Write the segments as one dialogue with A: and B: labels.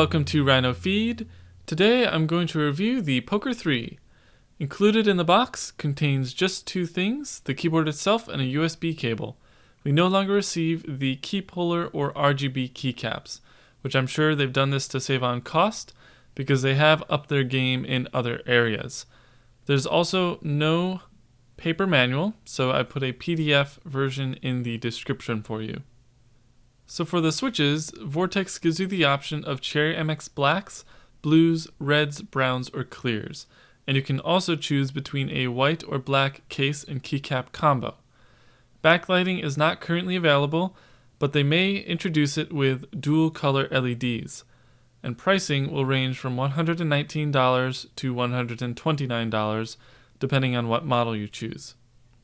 A: Welcome to Rhinofeed. Today I'm going to review the POK3R. Included in the box contains just two things, the keyboard itself and a USB cable. We no longer receive the key puller or RGB keycaps, which I'm sure they've done this to save on cost because they have upped their game in other areas. There's also no paper manual, so I put a PDF version in the description for you. So for the switches, Vortex gives you the option of Cherry MX blacks, blues, reds, browns, or clears. And you can also choose between a white or black case and keycap combo. Backlighting is not currently available, but they may introduce it with dual color LEDs. And pricing will range from $119 to $129, depending on what model you choose.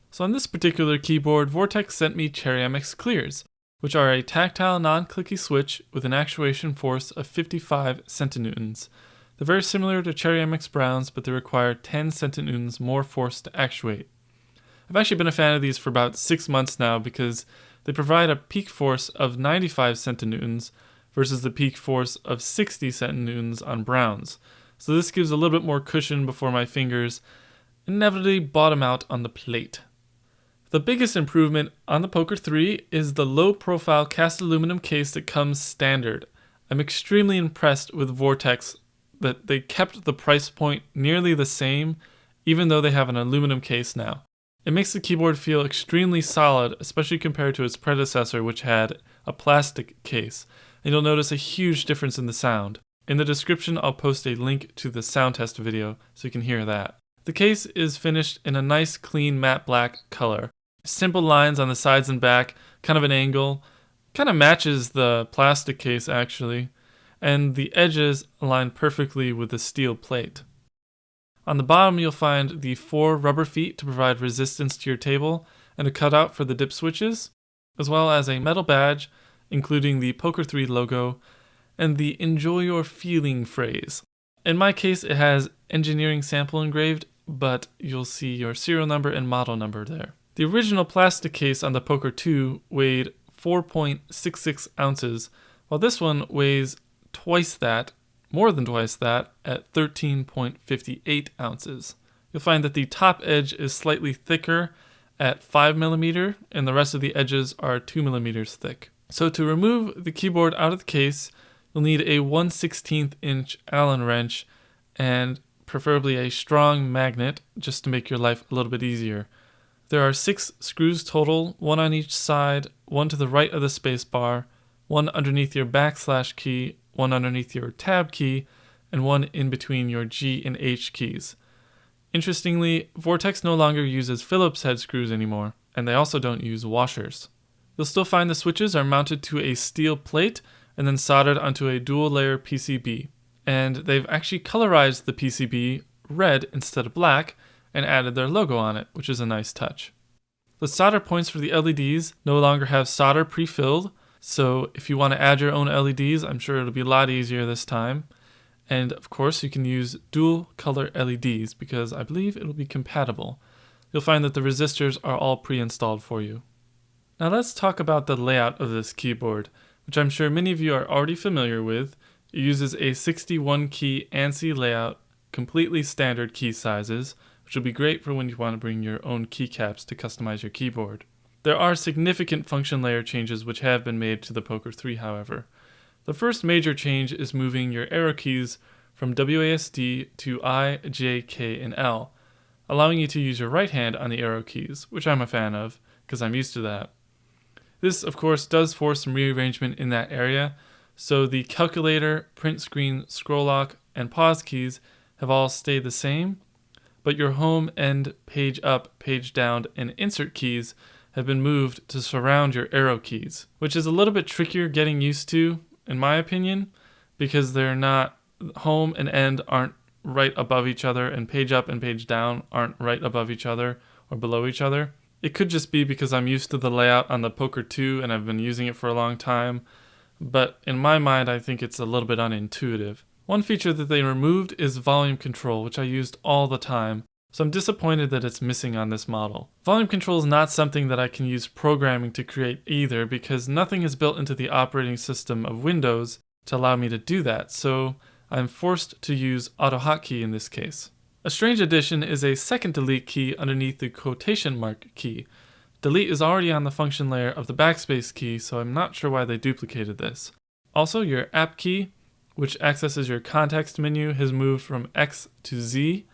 A: So on this particular keyboard, Vortex sent me Cherry MX clears, which are a tactile non-clicky switch with an actuation force of 55 centinewtons. They're very similar to Cherry MX Browns, but they require 10 centinewtons more force to actuate. I've actually been a fan of these for about 6 months now because they provide a peak force of 95 centinewtons versus the peak force of 60 centinewtons on Browns. So this gives a little bit more cushion before my fingers inevitably bottom out on the plate. The biggest improvement on the POK3R is the low-profile cast aluminum case that comes standard. I'm extremely impressed with Vortex that they kept the price point nearly the same, even though they have an aluminum case now. It makes the keyboard feel extremely solid, especially compared to its predecessor, which had a plastic case. And you'll notice a huge difference in the sound. In the description, I'll post a link to the sound test video so you can hear that. The case is finished in a nice, clean, matte black color. Simple lines on the sides and back, kind of an angle, kind of matches the plastic case actually, and the edges align perfectly with the steel plate. On the bottom you'll find the 4 rubber feet to provide resistance to your table and a cutout for the dip switches, as well as a metal badge including the POK3R logo and the "Enjoy Your Feeling" phrase. In my case it has engineering sample engraved, but you'll see your serial number and model number there. The original plastic case on the POK3R weighed 4.66 ounces, while this one weighs twice that, more than twice that, at 13.58 ounces. You'll find that the top edge is slightly thicker at 5mm, and the rest of the edges are 2mm thick. So to remove the keyboard out of the case, you'll need a 1/16 inch Allen wrench and preferably a strong magnet just to make your life a little bit easier. There are 6 screws total, 1 on each side, 1 to the right of the spacebar, 1 underneath your backslash key, 1 underneath your tab key, and 1 in between your G and H keys. Interestingly, Vortex no longer uses Phillips head screws anymore, and they also don't use washers. You'll still find the switches are mounted to a steel plate and then soldered onto a dual layer PCB. And they've actually colorized the PCB red instead of black, and added their logo on it, which is a nice touch. The solder points for the LEDs no longer have solder pre-filled, so if you want to add your own LEDs, I'm sure it'll be a lot easier this time. And of course, you can use dual color LEDs because I believe it'll be compatible. You'll find that the resistors are all pre-installed for you. Now let's talk about the layout of this keyboard, which I'm sure many of you are already familiar with. It uses a 61 key ANSI layout, completely standard key sizes, which will be great for when you want to bring your own keycaps to customize your keyboard. There are significant function layer changes which have been made to the POK3R, however. The first major change is moving your arrow keys from WASD to I, J, K, and L, allowing you to use your right hand on the arrow keys, which I'm a fan of, because I'm used to that. This, of course, does force some rearrangement in that area, so the calculator, print screen, scroll lock, and pause keys have all stayed the same, but your home, end, page up, page down, and insert keys have been moved to surround your arrow keys, which is a little bit trickier getting used to, in my opinion, because they're not, home and end aren't right above each other, and page up and page down aren't right above each other or below each other. It could just be because I'm used to the layout on the POK3R and I've been using it for a long time, but in my mind I think it's a little bit unintuitive. One feature that they removed is volume control, which I used all the time, so I'm disappointed that it's missing on this model. Volume control is not something that I can use programming to create either, because nothing is built into the operating system of Windows to allow me to do that, so I'm forced to use auto hotkey in this case. A strange addition is a second delete key underneath the quotation mark key. Delete is already on the function layer of the backspace key, so I'm not sure why they duplicated this. Also, your app key, which accesses your context menu, has moved from X to Z,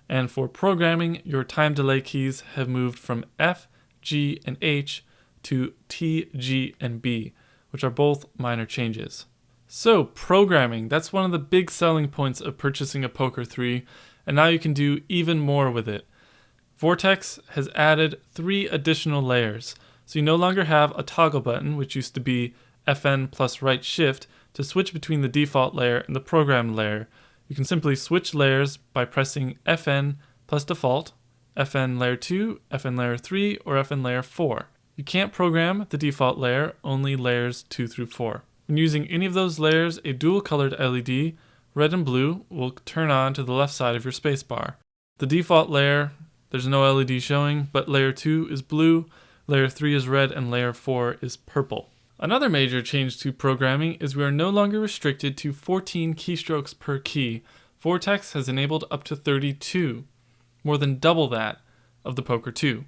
A: and for programming, your time delay keys have moved from F, G, and H to T, G, and B, which are both minor changes. So, programming, that's one of the big selling points of purchasing a POK3R, and now you can do even more with it. Vortex has added 3 additional layers, so you no longer have a toggle button, which used to be FN plus right shift, to switch between the default layer and the programmed layer. You can simply switch layers by pressing FN plus default, FN layer 2, FN layer 3, or FN layer 4. You can't program the default layer, only layers 2 through 4. When using any of those layers, a dual-colored LED, red and blue, will turn on to the left side of your spacebar. The default layer, there's no LED showing, but layer 2 is blue, layer 3 is red, and layer 4 is purple. Another major change to programming is we are no longer restricted to 14 keystrokes per key. Vortex has enabled up to 32, more than double that of the POK3R.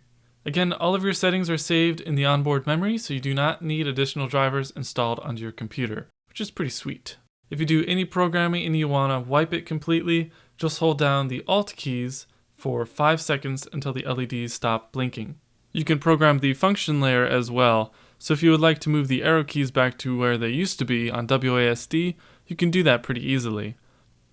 A: Again, all of your settings are saved in the onboard memory, so you do not need additional drivers installed onto your computer, which is pretty sweet. If you do any programming and you want to wipe it completely, just hold down the Alt keys for 5 seconds until the LEDs stop blinking. You can program the function layer as well, so if you would like to move the arrow keys back to where they used to be on WASD, you can do that pretty easily.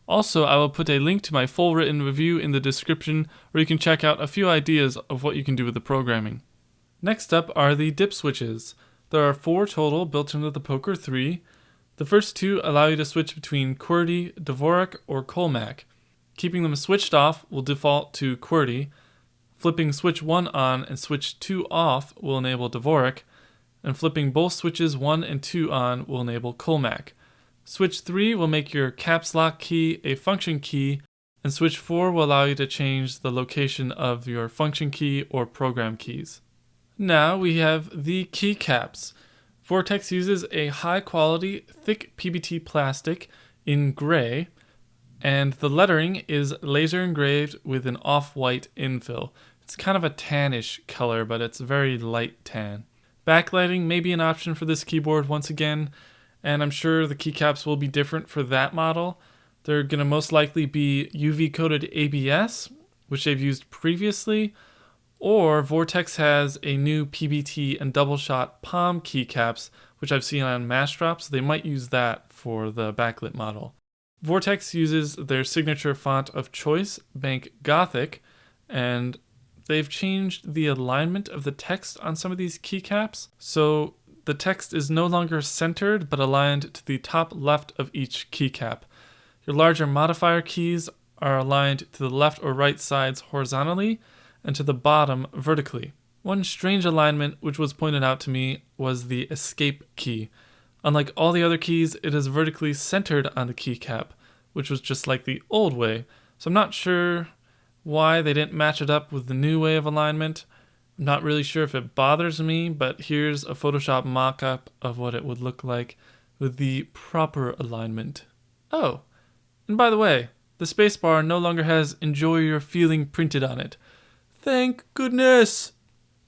A: Also, I will put a link to my full written review in the description where you can check out a few ideas of what you can do with the programming. Next up are the dip switches. There are 4 total built into the POK3R. The first 2 allow you to switch between QWERTY, Dvorak, or Colmac. Keeping them switched off will default to QWERTY. Flipping switch 1 on and switch 2 off will enable Dvorak, and flipping both switches 1 and 2 on will enable Colmac. Switch 3 will make your caps lock key a function key, and switch 4 will allow you to change the location of your function key or program keys. Now we have the keycaps. Vortex uses a high quality, thick PBT plastic in gray, and the lettering is laser engraved with an off-white infill. It's kind of a tannish color, but it's very light tan. Backlighting may be an option for this keyboard once again, and I'm sure the keycaps will be different for that model. They're going to most likely be UV-coated ABS, which they've used previously, or Vortex has a new PBT and double-shot palm keycaps, which I've seen on Massdrop, so they might use that for the backlit model. Vortex uses their signature font of choice, Bank Gothic, and they've changed the alignment of the text on some of these keycaps, so the text is no longer centered but aligned to the top left of each keycap. Your larger modifier keys are aligned to the left or right sides horizontally and to the bottom vertically. One strange alignment which was pointed out to me was the escape key. Unlike all the other keys, it is vertically centered on the keycap, which was just like the old way, so I'm not sure why they didn't match it up with the new way of alignment. I'm not really sure if it bothers me, but here's a Photoshop mock-up of what it would look like with the proper alignment. Oh, and by the way, the spacebar no longer has "Enjoy Your Feeling" printed on it. Thank goodness!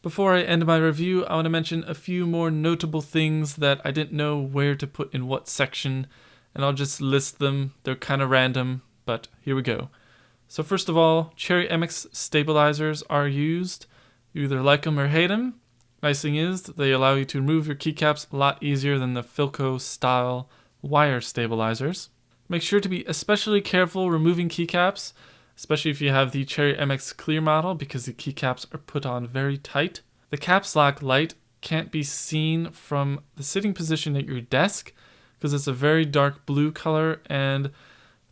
A: Before I end my review, I want to mention a few more notable things that I didn't know where to put in what section, and I'll just list them. They're kind of random, but here we go. So first of all, Cherry MX stabilizers are used. You either like them or hate them. Nice thing is that they allow you to remove your keycaps a lot easier than the Philco style wire stabilizers. Make sure to be especially careful removing keycaps, especially if you have the Cherry MX Clear model, because the keycaps are put on very tight. The caps lock light can't be seen from the sitting position at your desk because it's a very dark blue color, and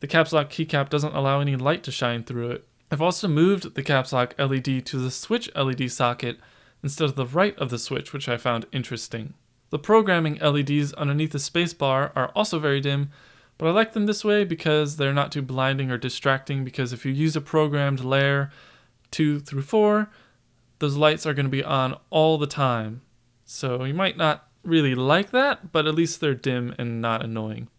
A: the caps lock keycap doesn't allow any light to shine through it. I've also moved the caps lock LED to the switch LED socket instead of the right of the switch, which I found interesting. The programming LEDs underneath the spacebar are also very dim, but I like them this way because they're not too blinding or distracting, because if you use a programmed layer 2 through 4, those lights are going to be on all the time. So you might not really like that, but at least they're dim and not annoying.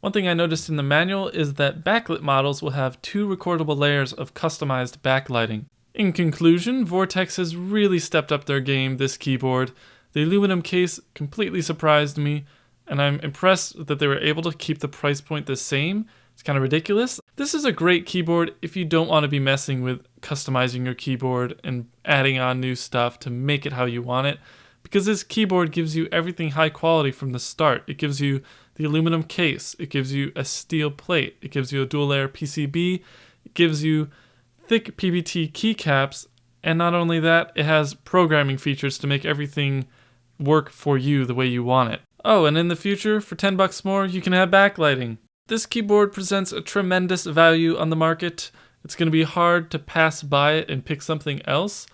A: One thing I noticed in the manual is that backlit models will have 2 recordable layers of customized backlighting. In conclusion, Vortex has really stepped up their game this keyboard. The aluminum case completely surprised me, and I'm impressed that they were able to keep the price point the same. It's kind of ridiculous. This is a great keyboard if you don't want to be messing with customizing your keyboard and adding on new stuff to make it how you want it, because this keyboard gives you everything high quality from the start. It gives you the aluminum case, it gives you a steel plate, it gives you a dual layer PCB, it gives you thick PBT keycaps, and not only that, it has programming features to make everything work for you the way you want it. Oh, and in the future, for $10 more, you can have backlighting. This keyboard presents a tremendous value on the market. It's going to be hard to pass by it and pick something else,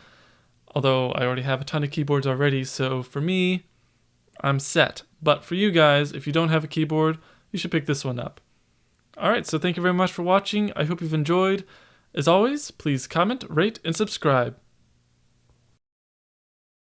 A: although I already have a ton of keyboards already, so for me, I'm set. But for you guys, if you don't have a keyboard, you should pick this one up. Alright, so thank you very much for watching. I hope you've enjoyed. As always, please comment, rate, and subscribe.